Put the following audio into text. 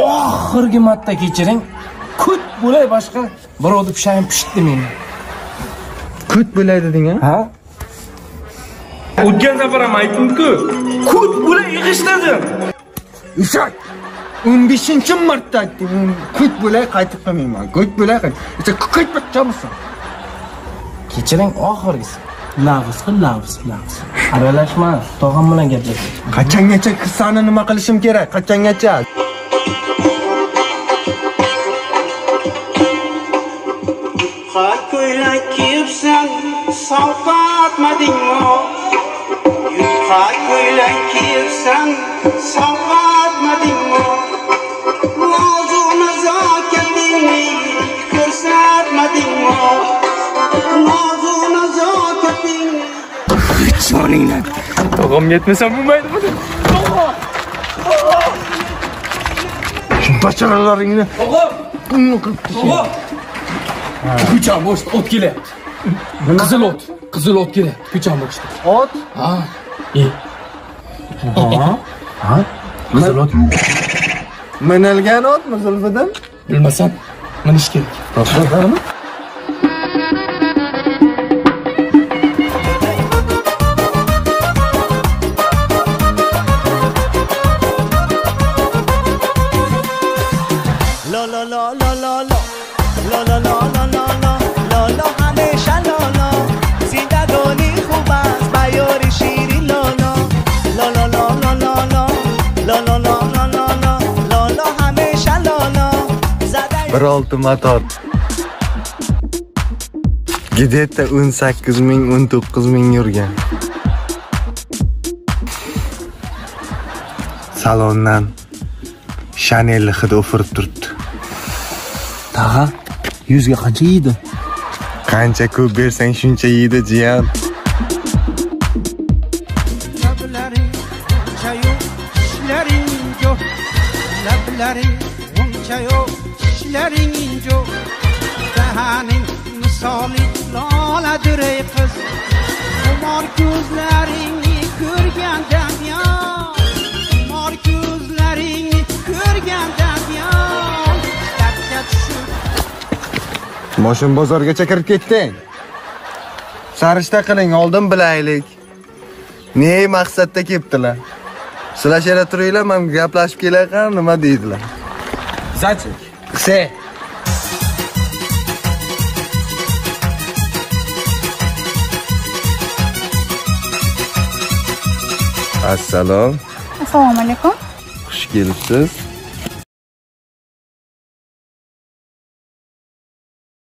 oxirgi marta kechiring. Kut bo'lay boshqa birovni pishayim pishit demayman. Kut bo'lay deding-a? Ha? O'tgan safar ham aytdim-ku. Kut bo'lay yig'ishtirdim. Eshak. 15-marta aytdim. Kut bo'lay qaytib qilmayman. Kut bo'lay qaytib. Kut bitamisan. Kechiring oxirgisi. Nafs. Aralashma, tog'am bilan gaplashing. Qachongacha qissani nima qilishim kerak? Qachongacha? Ko'ylak kiyibsan, sovqatmadingmi? Yupqa ko'ylak kiyibsan, sovqatmadingmi? Nozu nazokatingni ko'rsatmadingmi? Nozu nazokatingni Choningdan. Tog'am yetmasam bo'lmaydi buni. Shu bachalaringni. Tog'am. Ko'cham boshda ot kelyapti. Qizil ot kelyapti ko'cham boshda. Ot? Ha. Ha? Qizil ot. Minilgan otmi Zulfiddin? Bilmasam, minish kerak. To'xtatami? Bir olti motor. Gidetda 18.000, 19.000 yurgan. Salondan Chanel hidi o'firib turibdi. Tag'a 100 ga qancha yeydi? Qancha ko'p bersang shuncha yeydi, jiyan. Dahaning misoli loladir ey qiz, umor ko'zlaringni ko'rgandan yon, umor ko'zlaringni ko'rgandan yon, dardga tushib Moshin bozorgacha kirib ketding. Sarishta qiling, oldin bilaylik. Ne maqsadda kelibdilar? Sizlar shera turinglar, men gaplashib kelaman, nima deydilar? Zachik. Se. Assalomu Assalomu alaykum. Xush kelibsiz.